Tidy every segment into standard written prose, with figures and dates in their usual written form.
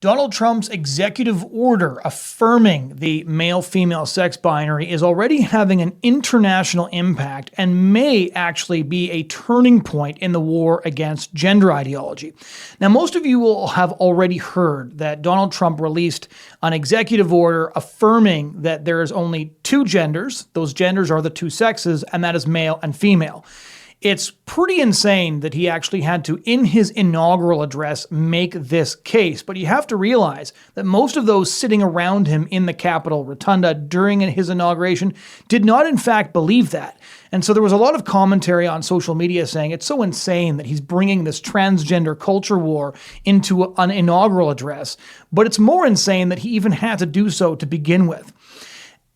Donald Trump's executive order affirming the male-female sex binary is already having an international impact and may actually be a turning point in the war against gender ideology. Now, most of you will have already heard that Donald Trump released an executive order affirming that there is only two genders. Those genders are the two sexes, and that is male and female. It's pretty insane that he actually had to, in his inaugural address, make this case. But you have to realize that most of those sitting around him in the Capitol Rotunda during his inauguration did not, in fact, believe that. And so there was a lot of commentary on social media saying it's so insane that he's bringing this transgender culture war into an inaugural address. But it's more insane that he even had to do so to begin with.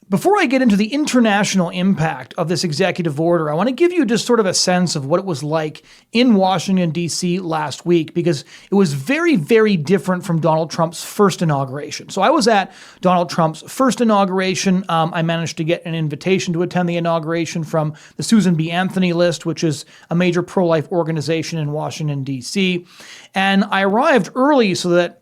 Before I get into the international impact of this executive order, I want to give you just sort of a sense of what it was like in Washington, D.C. last week, because it was very, very different from Donald Trump's first inauguration. So I was at Donald Trump's first inauguration. I managed to get an invitation to attend the inauguration from the Susan B. Anthony list, which is a major pro-life organization in Washington, D.C. And I arrived early so that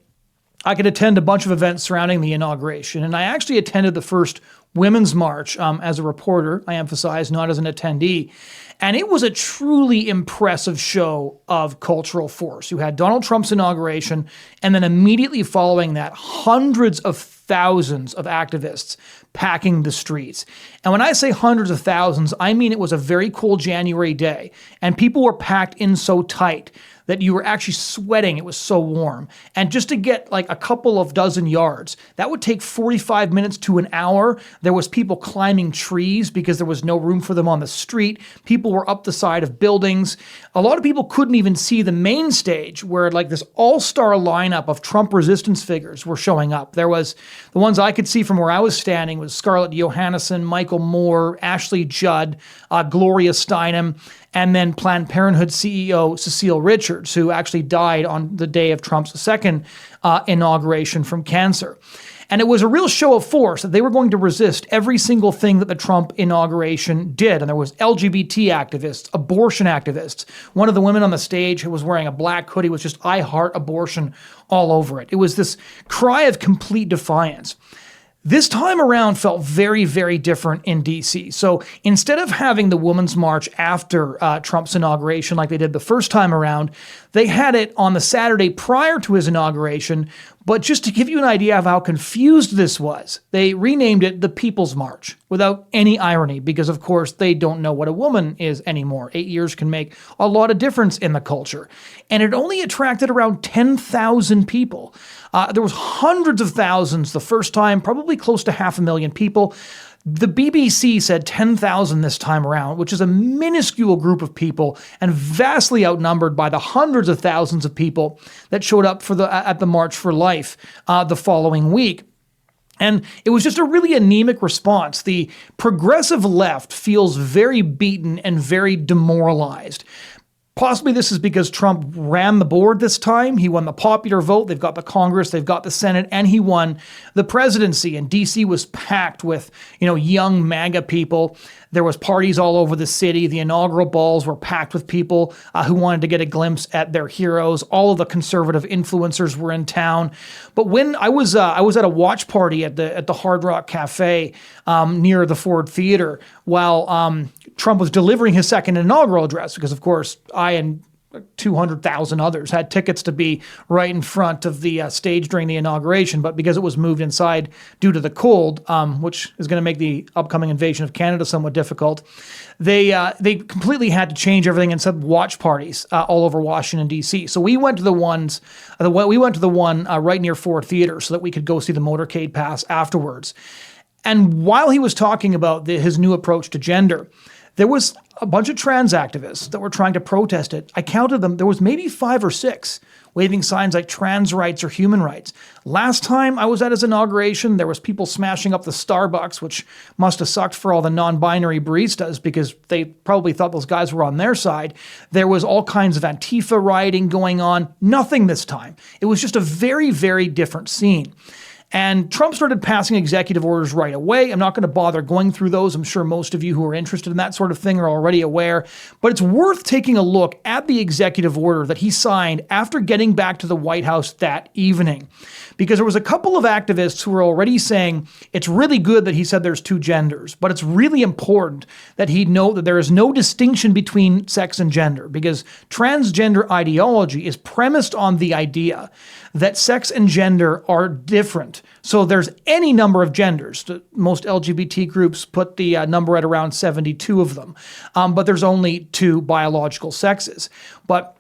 I could attend a bunch of events surrounding the inauguration. And I actually attended the first Women's March as a reporter, I emphasize, not as an attendee. And it was a truly impressive show of cultural force. You had Donald Trump's inauguration, and then immediately following that, hundreds of thousands of activists packing the streets. And when I say hundreds of thousands, I mean it was a very cold January day, and people were packed in so tight that you were actually sweating. It was so warm. And just to get like a couple of dozen yards, that would take 45 minutes to an hour. There was people climbing trees because there was no room for them on the street. People were up the side of buildings. A lot of people couldn't even see the main stage where like this all-star lineup of Trump resistance figures were showing up. There was the ones I could see from where I was standing was Scarlett Johansson, Michael Moore, Ashley Judd, Gloria Steinem, and then Planned Parenthood CEO Cecile Richards, who actually died on the day of Trump's second inauguration from cancer. And it was a real show of force that they were going to resist every single thing that the Trump inauguration did. And there was LGBT activists, abortion activists. One of the women on the stage who was wearing a black hoodie was just "I heart abortion" all over it. It was this cry of complete defiance. This time around felt very, very different in D.C. So instead of having the Women's March after Trump's inauguration like they did the first time around, they had it on the Saturday prior to his inauguration. But just to give you an idea of how confused this was, they renamed it the People's March without any irony because, of course, they don't know what a woman is anymore. 8 years can make a lot of difference in the culture. And it only attracted around 10,000 people. There was hundreds of thousands the first time, probably close to 500,000 people. The BBC said 10,000 this time around, which is a minuscule group of people and vastly outnumbered by the hundreds of thousands of people that showed up at the March for Life the following week. And it was just a really anemic response. The progressive left feels very beaten and very demoralized. Possibly this is because Trump ran the board this time. He won the popular vote. They've got the Congress, they've got the Senate, and he won the presidency. And D.C. was packed with, young MAGA people. There was parties all over the city. The inaugural balls were packed with people who wanted to get a glimpse at their heroes. All of the conservative influencers were in town. But when I was at a watch party at the Hard Rock Cafe near the Ford Theater while Trump was delivering his second inaugural address, because of course I and 200,000 others had tickets to be right in front of the stage during the inauguration, but because it was moved inside due to the cold, which is going to make the upcoming invasion of Canada somewhat difficult, they completely had to change everything and set watch parties all over Washington, D.C. So we went to the one right near Ford Theater so that we could go see the motorcade pass afterwards. And while he was talking about his new approach to gender, there was a bunch of trans activists that were trying to protest it. I counted them. There was maybe 5 or 6 waving signs like trans rights or human rights. Last time I was at his inauguration, there was people smashing up the Starbucks, which must have sucked for all the non-binary baristas because they probably thought those guys were on their side. There was all kinds of Antifa rioting going on. Nothing this time. It was just a very, very different scene. And Trump started passing executive orders right away. I'm not going to bother going through those. I'm sure most of you who are interested in that sort of thing are already aware. But it's worth taking a look at the executive order that he signed after getting back to the White House that evening. Because there was a couple of activists who were already saying it's really good that he said there's two genders, but it's really important that he know that there is no distinction between sex and gender, because transgender ideology is premised on the idea that sex and gender are different. So there's any number of genders. Most LGBT groups put the number at around 72 of them, but there's only two biological sexes. But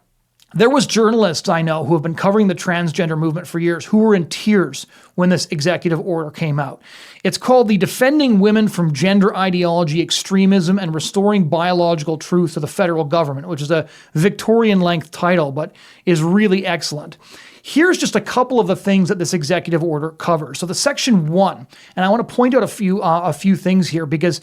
there was journalists I know who have been covering the transgender movement for years who were in tears when this executive order came out. It's called the Defending Women from Gender Ideology Extremism and Restoring Biological Truth to the Federal Government, which is a Victorian-length title, but is really excellent. Here's just a couple of the things that this executive order covers. So the section 1, and I want to point out a few things here because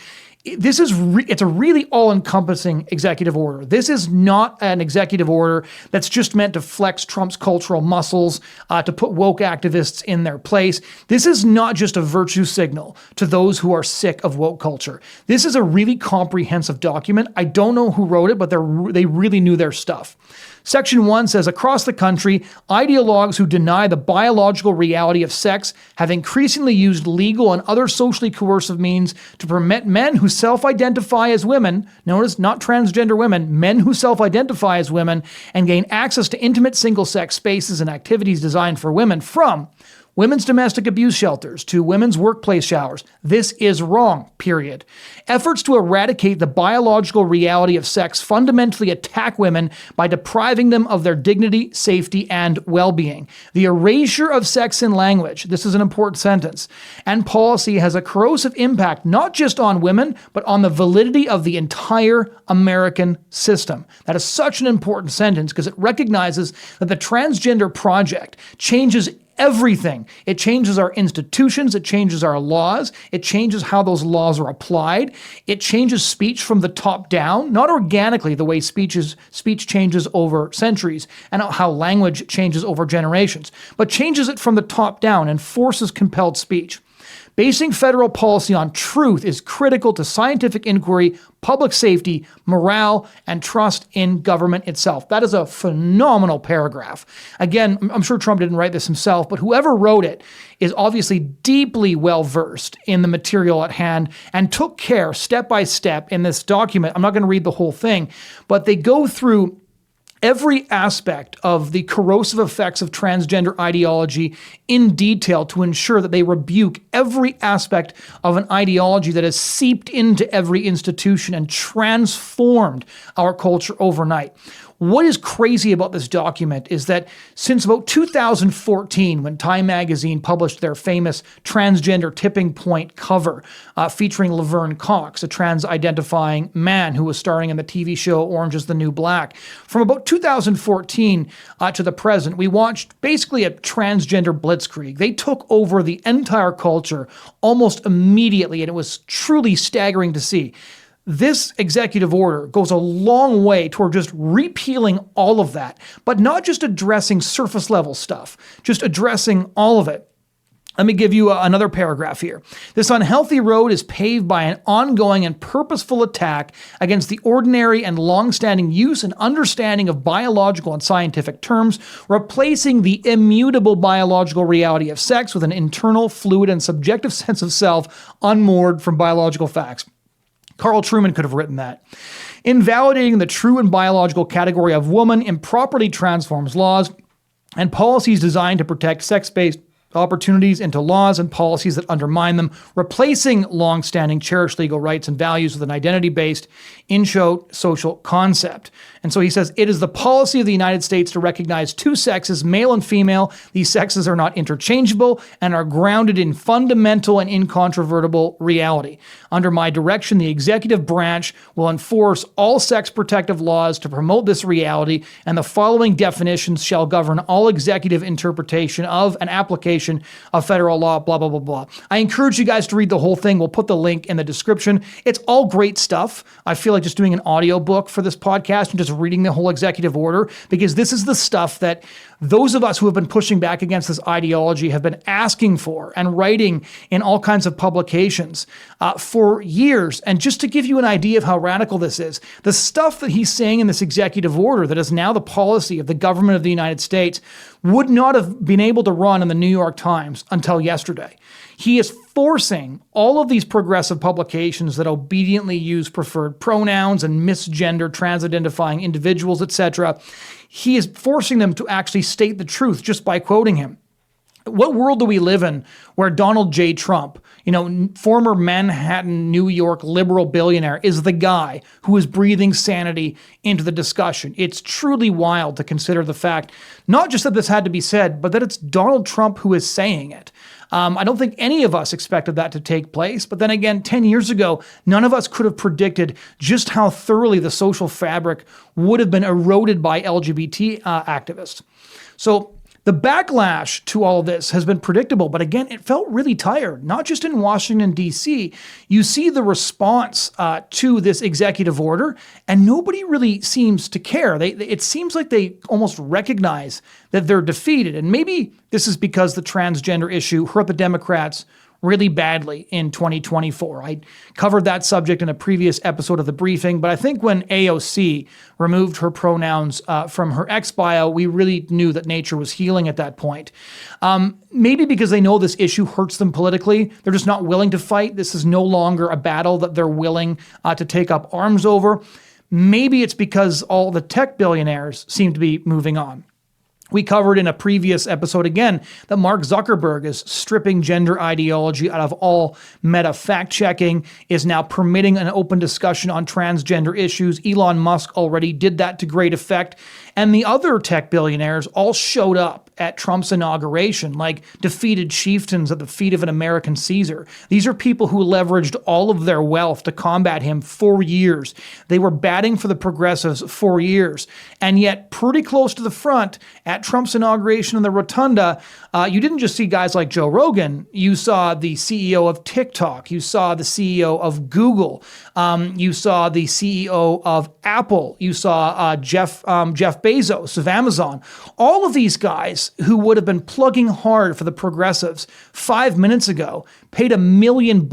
this is it's a really all-encompassing executive order. This is not an executive order that's just meant to flex Trump's cultural muscles, to put woke activists in their place. This is not just a virtue signal to those who are sick of woke culture. This is a really comprehensive document. I don't know who wrote it, but they really knew their stuff. Section 1 says, across the country, ideologues who deny the biological reality of sex have increasingly used legal and other socially coercive means to permit men who self-identify as women, notice not transgender women, men who self-identify as women, and gain access to intimate single-sex spaces and activities designed for women, from women's domestic abuse shelters to women's workplace showers. This is wrong, period. Efforts to eradicate the biological reality of sex fundamentally attack women by depriving them of their dignity, safety, and well-being. The erasure of sex in language, this is an important sentence, and policy has a corrosive impact not just on women, but on the validity of the entire American system. That is such an important sentence because it recognizes that the transgender project changes everything. It changes our institutions. It changes our laws. It changes how those laws are applied. It changes speech from the top down, not organically the way speech changes over centuries and how language changes over generations, but changes it from the top down and forces compelled speech. Basing federal policy on truth is critical to scientific inquiry, public safety, morale, and trust in government itself. That is a phenomenal paragraph. Again, I'm sure Trump didn't write this himself, but whoever wrote it is obviously deeply well-versed in the material at hand and took care step by step in this document. I'm not going to read the whole thing, but they go through every aspect of the corrosive effects of transgender ideology in detail to ensure that they rebuke every aspect of an ideology that has seeped into every institution and transformed our culture overnight. What is crazy about this document is that since about 2014, when Time magazine published their famous transgender tipping point cover featuring Laverne Cox, a trans-identifying man who was starring in the TV show Orange is the New Black, from about 2014 to the present, we watched basically a transgender blitzkrieg. They took over the entire culture almost immediately, and it was truly staggering to see. This executive order goes a long way toward just repealing all of that, but not just addressing surface level stuff, just addressing all of it. Let me give you another paragraph here. This unhealthy road is paved by an ongoing and purposeful attack against the ordinary and long-standing use and understanding of biological and scientific terms, replacing the immutable biological reality of sex with an internal, fluid, and subjective sense of self unmoored from biological facts. Carl Truman could have written that. Invalidating the true and biological category of woman improperly transforms laws and policies designed to protect sex-based opportunities into laws and policies that undermine them, replacing long-standing cherished legal rights and values with an identity-based, in-show social concept. And so he says, it is the policy of the United States to recognize two sexes, male and female. These sexes are not interchangeable and are grounded in fundamental and incontrovertible reality. Under my direction, the executive branch will enforce all sex protective laws to promote this reality, and the following definitions shall govern all executive interpretation of and application violation of federal law, blah, blah, blah, blah. I encourage you guys to read the whole thing. We'll put the link in the description. It's all great stuff. I feel like just doing an audiobook for this podcast and just reading the whole executive order, because this is the stuff that those of us who have been pushing back against this ideology have been asking for and writing in all kinds of publications for years. And just to give you an idea of how radical this is, the stuff that he's saying in this executive order that is now the policy of the government of the United States would not have been able to run in the New York Times until yesterday. He is forcing all of these progressive publications that obediently use preferred pronouns and misgender trans-identifying individuals, etc. He is forcing them to actually state the truth just by quoting him. What world do we live in where Donald J. Trump, former Manhattan, New York liberal billionaire, is the guy who is breathing sanity into the discussion? It's truly wild to consider the fact, not just that this had to be said, but that it's Donald Trump who is saying it. I don't think any of us expected that to take place. But then again, 10 years ago, none of us could have predicted just how thoroughly the social fabric would have been eroded by LGBT activists. So the backlash to all of this has been predictable, but again, it felt really tired, not just in Washington, D.C. You see the response to this executive order, and nobody really seems to care. It seems like they almost recognize that they're defeated, and maybe this is because the transgender issue hurt the Democrats really badly in 2024. I covered that subject in a previous episode of The Briefing, but I think when AOC removed her pronouns from her X bio, we really knew that nature was healing at that point. Maybe because they know this issue hurts them politically, they're just not willing to fight. This is no longer a battle that they're willing to take up arms over. Maybe it's because all the tech billionaires seem to be moving on. We covered in a previous episode again that Mark Zuckerberg is stripping gender ideology out of all meta fact-checking, is now permitting an open discussion on transgender issues. Elon Musk already did that to great effect. And the other tech billionaires all showed up at Trump's inauguration like defeated chieftains at the feet of an American Caesar. These are people who leveraged all of their wealth to combat him for years. They were batting for the progressives for years. And yet, pretty close to the front at Trump's inauguration in the rotunda, you didn't just see guys like Joe Rogan. You saw the CEO of TikTok. You saw the CEO of Google. You saw the CEO of Apple. You saw Jeff Bezos of Amazon. All of these guys who would have been plugging hard for the progressives 5 minutes ago paid $1 million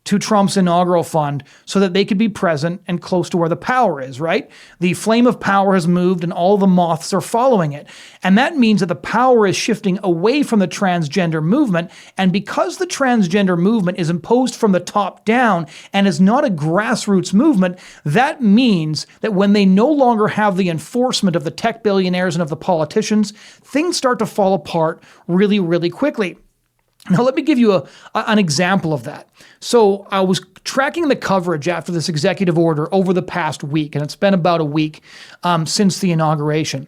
to Trump's inaugural fund so that they could be present and close to where the power is, right? The flame of power has moved and all the moths are following it. And that means that the power is shifting away from the transgender movement. And because the transgender movement is imposed from the top down and is not a grassroots movement, that means that when they no longer have the enforcement of the tech billionaires and of the politicians, things start to fall apart really, really quickly. Now, let me give you an example of that. So I was tracking the coverage after this executive order over the past week, and it's been about a week since the inauguration.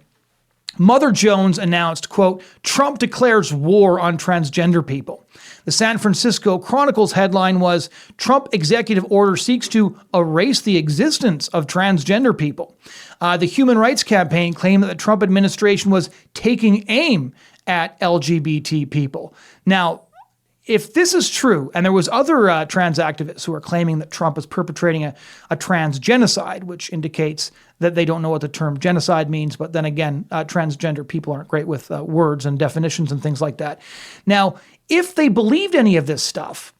Mother Jones announced, quote, Trump declares war on transgender people. The San Francisco Chronicle's headline was, Trump executive order seeks to erase the existence of transgender people. The Human Rights Campaign claimed that the Trump administration was taking aim at LGBT people. Now, if this is true, and there was other trans activists who are claiming that Trump is perpetrating a trans genocide, which indicates that they don't know what the term genocide means, but then again, transgender people aren't great with words and definitions and things like that. Now, if they believed any of this stuff,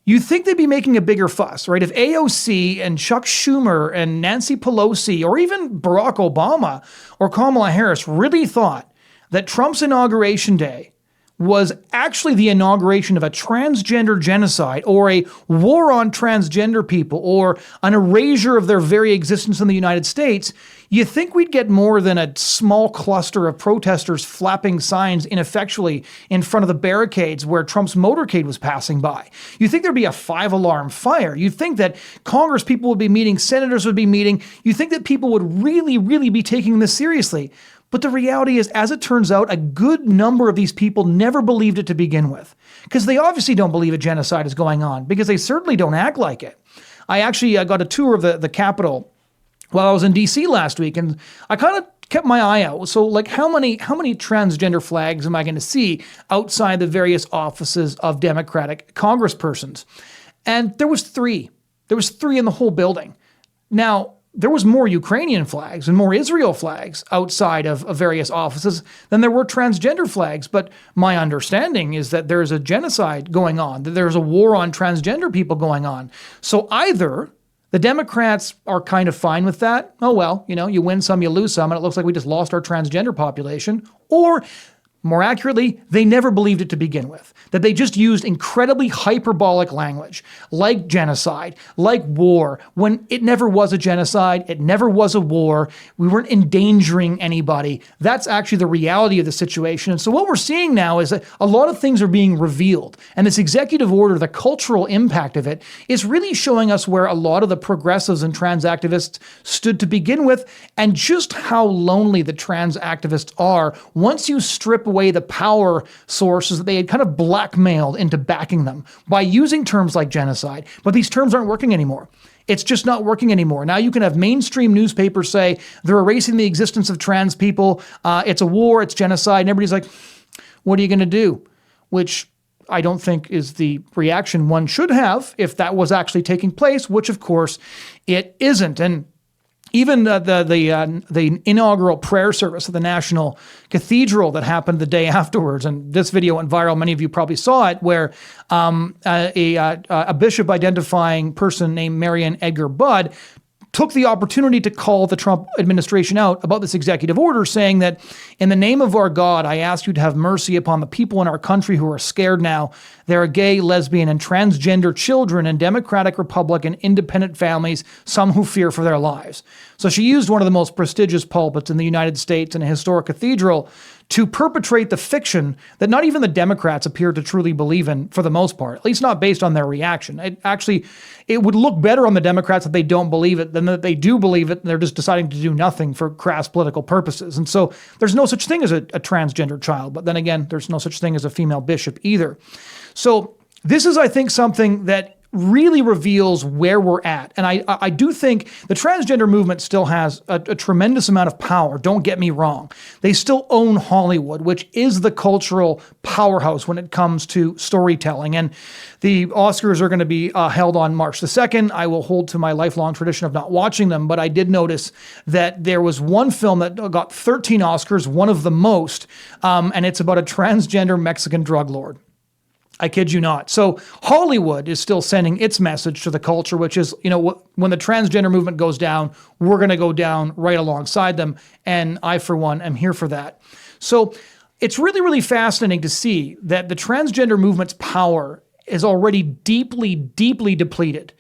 you'd think they'd be making a bigger fuss, right? If AOC and Chuck Schumer and Nancy Pelosi or even Barack Obama or Kamala Harris really thought that Trump's inauguration day was actually the inauguration of a transgender genocide or a war on transgender people or an erasure of their very existence in the United States, you think we'd get more than a small cluster of protesters flapping signs ineffectually in front of the barricades where Trump's motorcade was passing by. You think there'd be a 5-alarm fire. You think that Congress people would be meeting, senators would be meeting. You think that people would really, really be taking this seriously. But the reality is, as it turns out, a good number of these people never believed it to begin with, because they obviously don't believe a genocide is going on, because they certainly don't act like it. I actually got a tour of the Capitol while I was in D.C. last week, and I kind of kept my eye out. So like how many transgender flags am I going to see outside the various offices of Democratic congresspersons? And there was 3. There was 3 in the whole building. Now, there was more Ukrainian flags and more Israel flags outside of various offices than there were transgender flags. But my understanding is that there's a genocide going on, that there's a war on transgender people going on. So either the Democrats are kind of fine with that. Oh, well, you win some, you lose some, and it looks like we just lost our transgender population. Or more accurately, they never believed it to begin with, that they just used incredibly hyperbolic language, like genocide, like war, when it never was a genocide, it never was a war, we weren't endangering anybody. That's actually the reality of the situation. And so what we're seeing now is that a lot of things are being revealed, and this executive order, the cultural impact of it, is really showing us where a lot of the progressives and trans activists stood to begin with, and just how lonely the trans activists are once you strip away the power sources that they had kind of blackmailed into backing them by using terms like genocide. But these terms aren't working anymore. It's just not working anymore. Now you can have mainstream newspapers say they're erasing the existence of trans people. It's a war, it's genocide. And everybody's like, what are you going to do? Which I don't think is the reaction one should have if that was actually taking place, which of course it isn't. And even the inaugural prayer service at the National Cathedral that happened the day afterwards, and this video went viral, many of you probably saw it, where a bishop identifying person named Marian Edgar Budd took the opportunity to call the Trump administration out about this executive order, saying that, in the name of our God, I ask you to have mercy upon the people in our country who are scared now. There are gay, lesbian, and transgender children in Democratic, Republican, independent families, some who fear for their lives. So she used one of the most prestigious pulpits in the United States in a historic cathedral to perpetrate the fiction that not even the Democrats appear to truly believe in for the most part, at least not based on their reaction. It would look better on the Democrats that they don't believe it than that they do believe it and they're just deciding to do nothing for crass political purposes. And so there's no such thing as a transgender child, but then again, there's no such thing as a female bishop either. So this is, I think, something that really reveals where we're at. And I do think the transgender movement still has a tremendous amount of power. Don't get me wrong. They still own Hollywood, which is the cultural powerhouse when it comes to storytelling. And the Oscars are going to be held on March the 2nd. I will hold to my lifelong tradition of not watching them, but I did notice that there was one film that got 13 Oscars, one of the most, and it's about a transgender Mexican drug lord. I kid you not. So Hollywood is still sending its message to the culture, which is, when the transgender movement goes down, we're going to go down right alongside them. And I, for one, am here for that. So it's really, really fascinating to see that the transgender movement's power is already deeply, deeply depleted.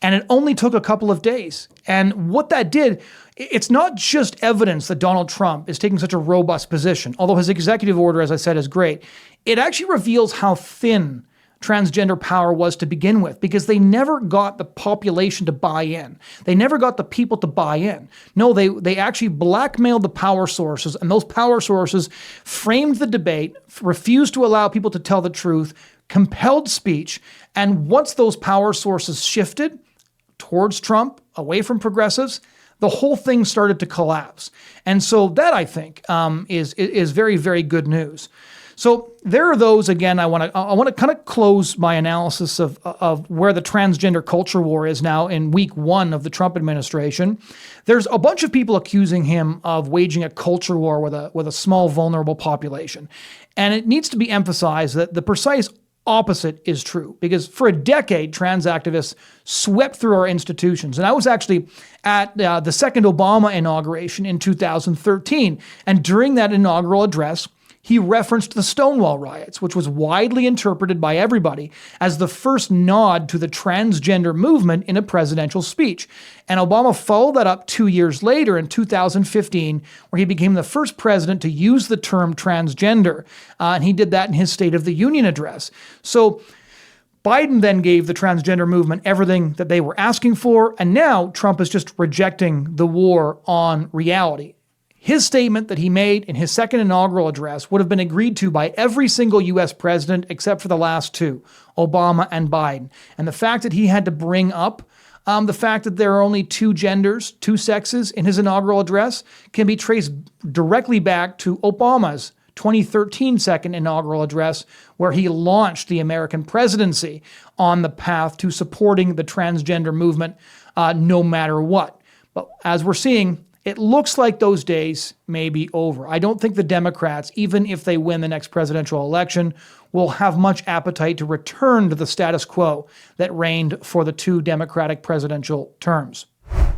And it only took a couple of days. And what that did, it's not just evidence that Donald Trump is taking such a robust position, although his executive order, as I said, is great. It actually reveals how thin transgender power was to begin with, because they never got the population to buy in. They never got the people to buy in. No, they actually blackmailed the power sources, and those power sources framed the debate, refused to allow people to tell the truth, compelled speech, and once those power sources shifted towards Trump, away from progressives, the whole thing started to collapse. And so that, I think, is very, very good news. So there are those, again, I want to kind of close my analysis of where the transgender culture war is now in week 1 of the Trump administration. There's a bunch of people accusing him of waging a culture war with a small, vulnerable population. And it needs to be emphasized that the precise opposite is true, because for a decade, trans activists swept through our institutions. And I was actually at the second Obama inauguration in 2013. And during that inaugural address, he referenced the Stonewall riots, which was widely interpreted by everybody as the first nod to the transgender movement in a presidential speech. And Obama followed that up 2 years later in 2015, where he became the first president to use the term transgender. And he did that in his State of the Union address. So Biden then gave the transgender movement everything that they were asking for. And now Trump is just rejecting the war on reality. His statement that he made in his second inaugural address would have been agreed to by every single U.S. president except for the last two, Obama and Biden. And the fact that he had to bring up The fact that there are only two genders, two sexes in his inaugural address can be traced directly back to Obama's 2013 second inaugural address, where he launched the American presidency on the path to supporting the transgender movement no matter what. But as we're seeing, it looks like those days may be over. I don't think the Democrats, even if they win the next presidential election, will have much appetite to return to the status quo that reigned for the two Democratic presidential terms.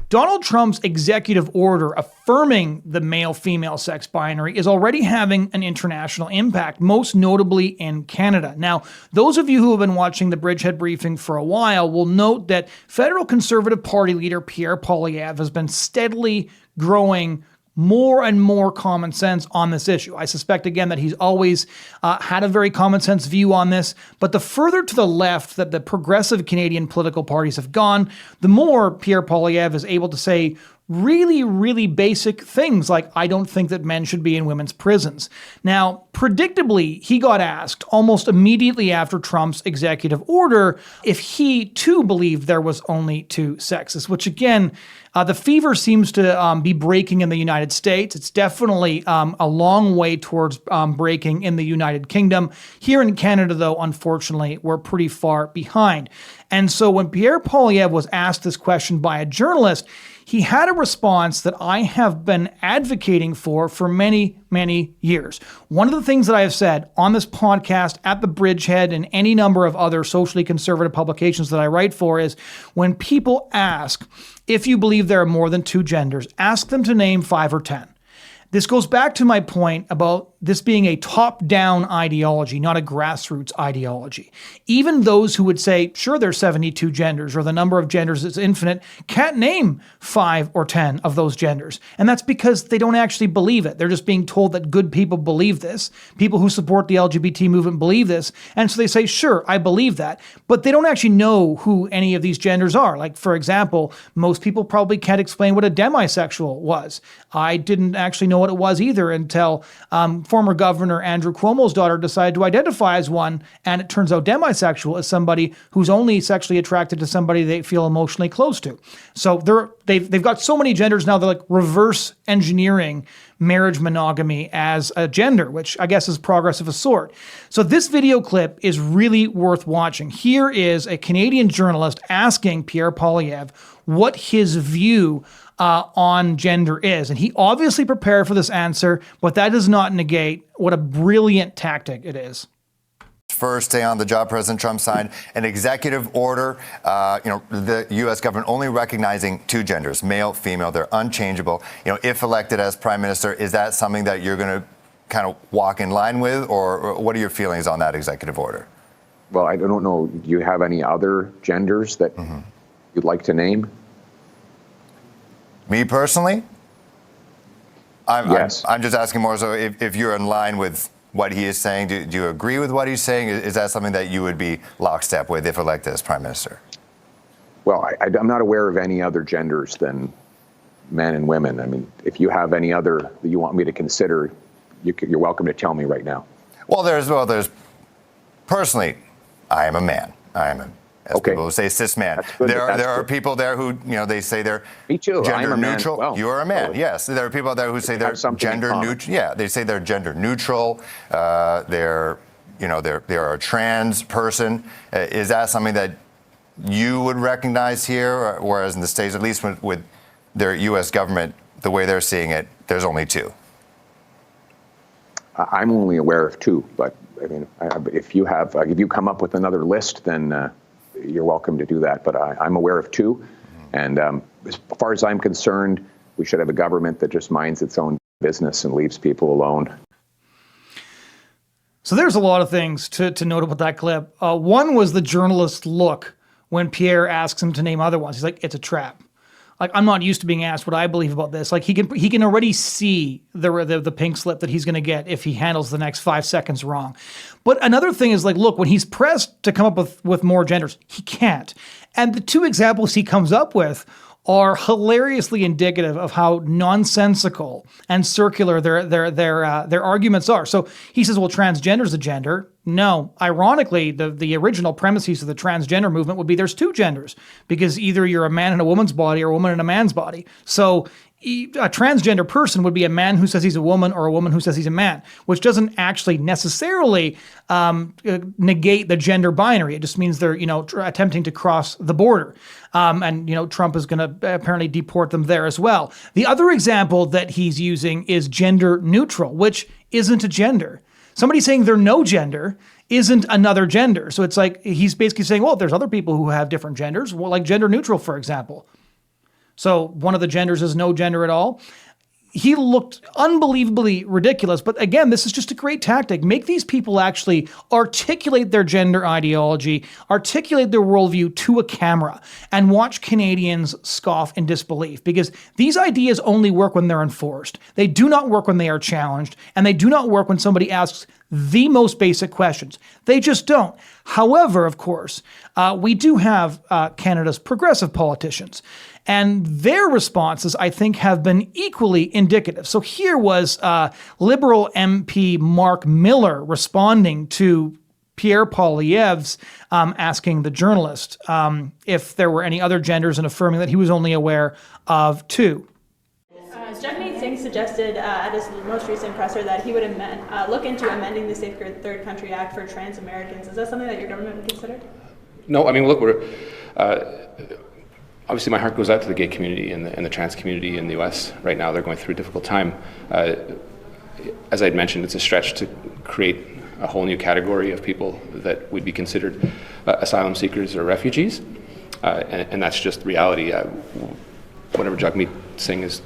Donald Trump's executive order affirming the male-female sex binary is already having an international impact, most notably in Canada. Now, those of you who have been watching the Bridgehead briefing for a while will note that federal Conservative Party leader Pierre Poilievre has been steadily growing more and more common sense on this issue. I suspect, again, that he's always had a very common sense view on this, but the further to the left that the progressive Canadian political parties have gone, the more Pierre Poilievre is able to say really, really basic things like, I don't think that men should be in women's prisons. Now, predictably, he got asked almost immediately after Trump's executive order if he too believed there was only two sexes, which again, the fever seems to be breaking in the United States. It's definitely a long way towards breaking in the United Kingdom. Here in Canada, though, unfortunately, we're pretty far behind. And so when Pierre Poilievre was asked this question by a journalist, he had a response that I have been advocating for many, many years. One of the things that I have said on this podcast, at the Bridgehead, and any number of other socially conservative publications that I write for is when people ask if you believe there are more than two genders, ask them to name 5 or 10. This goes back to my point about this being a top-down ideology, not a grassroots ideology. Even those who would say, sure, there's 72 genders, or the number of genders is infinite, can't name 5 or 10 of those genders. And that's because they don't actually believe it. They're just being told that good people believe this. People who support the LGBT movement believe this. And so they say, sure, I believe that. But they don't actually know who any of these genders are. Like, for example, most people probably can't explain what a demisexual was. I didn't actually know what it was either until former Governor Andrew Cuomo's daughter decided to identify as one, and it turns out demisexual is somebody who's only sexually attracted to somebody they feel emotionally close to. So they've got so many genders now, they're like reverse engineering marriage monogamy as a gender, which I guess is progress of a sort. So this video clip is really worth watching. Here is a Canadian journalist asking Pierre Poilievre what his view on gender is. And he obviously prepared for this answer, but that does not negate what a brilliant tactic it is. First day on the job, President Trump signed an executive order, the U.S. government only recognizing two genders, male, female, they're unchangeable. If elected as prime minister, is that something that you're going to kind of walk in line with, or what are your feelings on that executive order? Well, I don't know. Do you have any other genders that you'd like to name? Me personally? Yes. I'm just asking more so if you're in line with what he is saying. Do you agree with what he's saying? Is that something that you would be lockstep with if elected as prime minister? Well, I'm not aware of any other genders than men and women. I mean, if you have any other that you want me to consider, you're welcome to tell me right now. Well, there's personally, I am a man. I am a As people who say cis man. There are people there who, they say they're gender neutral. Well, you are a man, yes. There are people there who say they're gender neutral. Yeah, they say they're gender neutral. They're a trans person. Is that something that you would recognize here? Whereas in the States, at least with their U.S. government, the way they're seeing it, there's only two. I'm only aware of two, but I mean, if you come up with another list, then you're welcome to do that. But I'm aware of two. And as far as I'm concerned, we should have a government that just minds its own business and leaves people alone. So there's a lot of things to note about that clip. One was the journalist's look when Pierre asks him to name other ones. He's like, it's a trap. Like, I'm not used to being asked what I believe about this. Like, he can already see the pink slip that he's going to get if he handles the next 5 seconds wrong. But another thing is, like, look, when he's pressed to come up with more genders, he can't. And the two examples he comes up with are hilariously indicative of how nonsensical and circular their arguments are. So he says, well, transgender is a gender. No, ironically, the original premises of the transgender movement would be there's two genders, because either you're a man in a woman's body or a woman in a man's body. So a transgender person would be a man who says he's a woman or a woman who says he's a man, which doesn't actually necessarily negate the gender binary. It just means they're, attempting to cross the border. And Trump is going to apparently deport them there as well. The other example that he's using is gender neutral, which isn't a gender. Somebody saying they're no gender isn't another gender. So it's like he's basically saying, well, there's other people who have different genders, well, like gender neutral, for example. So one of the genders is no gender at all. He looked unbelievably ridiculous. But again, this is just a great tactic. Make these people actually articulate their gender ideology, articulate their worldview to a camera, and watch Canadians scoff in disbelief, because these ideas only work when they're enforced. They do not work when they are challenged, and they do not work when somebody asks the most basic questions. They just don't. However, of course, we do have Canada's progressive politicians. And their responses, I think, have been equally indicative. So here was Liberal MP Marc Miller responding to Pierre Poilievre's asking the journalist if there were any other genders, and affirming that he was only aware of two. Jagmeet Singh suggested at his most recent presser that he would look into amending the Safe Third Country Act for trans Americans. Is that something that your government would consider? No, I mean, look, obviously my heart goes out to the gay community and the trans community in the U.S. right now. They're going through a difficult time. As I'd mentioned, it's a stretch to create a whole new category of people that would be considered asylum seekers or refugees, and that's just reality. Whatever Jagmeet Singh is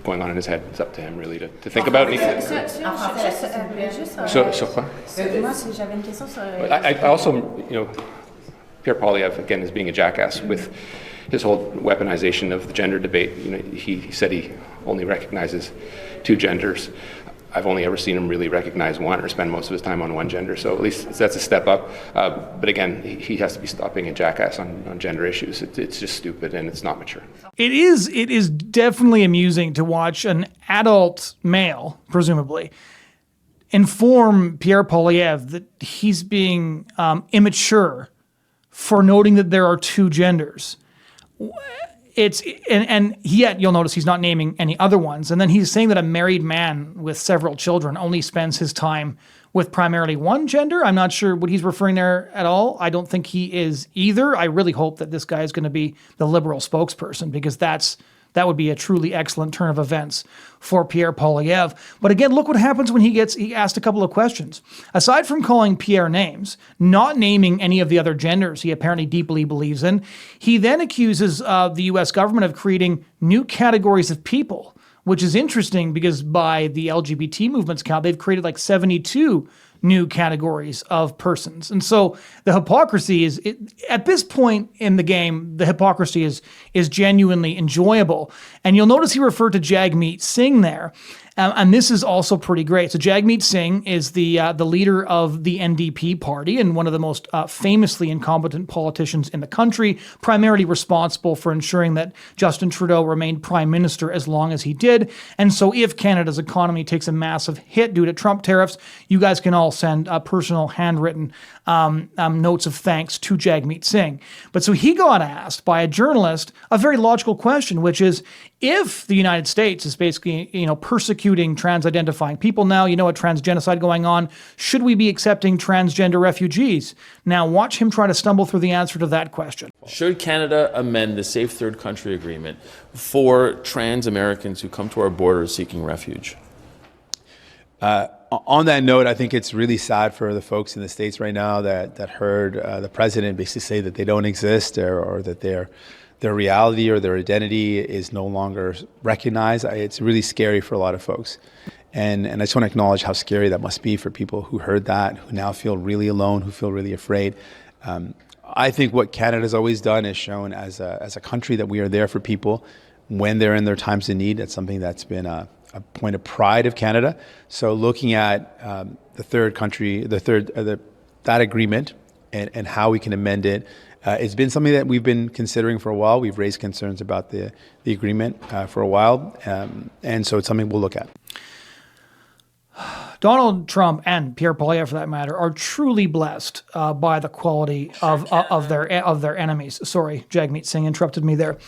going on in his head, it's up to him really to think about. I also, Pierre Poilievre, again, is being a jackass with his whole weaponization of the gender debate. He said he only recognizes two genders. I've only ever seen him really recognize one or spend most of his time on one gender. So at least that's a step up. But again, he has to be stopping a jackass on gender issues. It's just stupid and it's not mature. It is definitely amusing to watch an adult male, presumably, inform Pierre Poilievre that he's being immature for noting that there are two genders. And yet you'll notice he's not naming any other ones. And then he's saying that a married man with several children only spends his time with primarily one gender. I'm not sure what he's referring there at all. I don't think he is either. I really hope that this guy is going to be the Liberal spokesperson, because that would be a truly excellent turn of events for Pierre Poilievre. But again, look what happens when he asked a couple of questions. Aside from calling Pierre names, not naming any of the other genders he apparently deeply believes in, he then accuses the U.S. government of creating new categories of people, which is interesting because by the LGBT movement's count, they've created like 72 new categories of persons. And so the hypocrisy is, at this point in the game, the hypocrisy is genuinely enjoyable. And you'll notice he referred to Jagmeet Singh there. And this is also pretty great. So Jagmeet Singh is the leader of the NDP party and one of the most famously incompetent politicians in the country, primarily responsible for ensuring that Justin Trudeau remained prime minister as long as he did. And so if Canada's economy takes a massive hit due to Trump tariffs, you guys can all send personal handwritten notes of thanks to Jagmeet Singh. But so he got asked by a journalist a very logical question, which is, if the United States is basically, persecuting trans-identifying people now, a transgenocide going on, should we be accepting transgender refugees? Now watch him try to stumble through the answer to that question. Should Canada amend the Safe Third Country Agreement for trans Americans who come to our borders seeking refuge? On that note, I think it's really sad for the folks in the States right now that heard the president basically say that they don't exist or that their reality or their identity is no longer recognized. It's really scary for a lot of folks. And I just want to acknowledge how scary that must be for people who heard that, who now feel really alone, who feel really afraid. I think what Canada's always done is shown as a country that we are there for people when they're in their times of need. That's something that's been a point of pride of Canada. So looking at the third country, that agreement and how we can amend it it's been something that we've been considering for a while. We've raised concerns about the agreement for a while, and so it's something we'll look at. Donald Trump and Pierre Poilievre, for that matter, are truly blessed by the quality of their enemies. Sorry, Jagmeet Singh interrupted me there.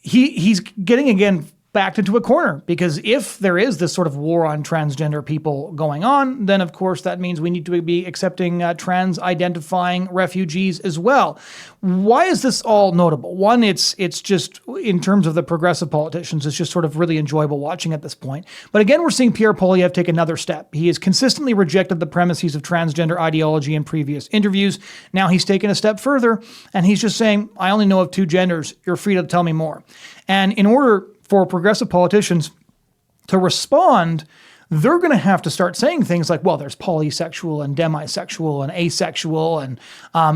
He's getting again backed into a corner, because if there is this sort of war on transgender people going on, then of course that means we need to be accepting trans-identifying refugees as well. Why is this all notable? One, it's just, in terms of the progressive politicians, it's just sort of really enjoyable watching at this point. But again, we're seeing Pierre Poilievre take another step. He has consistently rejected the premises of transgender ideology in previous interviews. Now he's taken a step further, and he's just saying, I only know of 2 genders. You're free to tell me more. And in order for progressive politicians to respond, they're going to have to start saying things like, well, there's polysexual and demisexual and asexual, and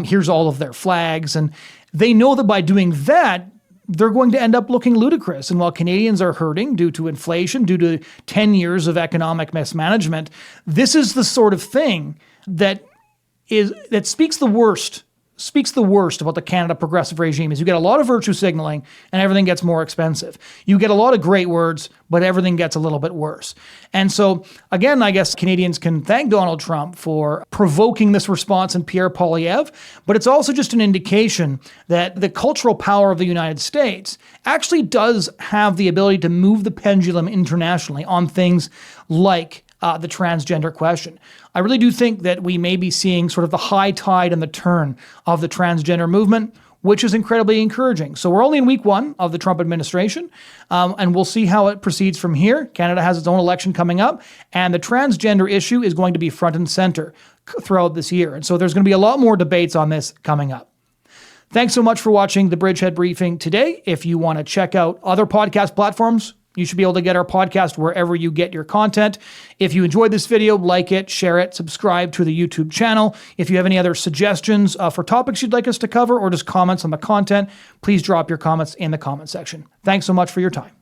here's all of their flags. And they know that by doing that, they're going to end up looking ludicrous. And while Canadians are hurting due to inflation, due to 10 years of economic mismanagement, this is the sort of thing that speaks the worst about the Canada progressive regime. Is you get a lot of virtue signaling and everything gets more expensive. You get a lot of great words, but everything gets a little bit worse. And so, again, I guess Canadians can thank Donald Trump for provoking this response in Pierre Poilievre, but it's also just an indication that the cultural power of the United States actually does have the ability to move the pendulum internationally on things like the transgender question. I really do think that we may be seeing sort of the high tide and the turn of the transgender movement, which is incredibly encouraging. So we're only in week 1 of the Trump administration, and we'll see how it proceeds from here. Canada has its own election coming up, and the transgender issue is going to be front and center throughout this year. And so there's going to be a lot more debates on this coming up. Thanks so much for watching the Bridgehead Briefing today. If you want to check out other podcast platforms, you should be able to get our podcast wherever you get your content. If you enjoyed this video, like it, share it, subscribe to the YouTube channel. If you have any other suggestions for topics you'd like us to cover, or just comments on the content, please drop your comments in the comment section. Thanks so much for your time.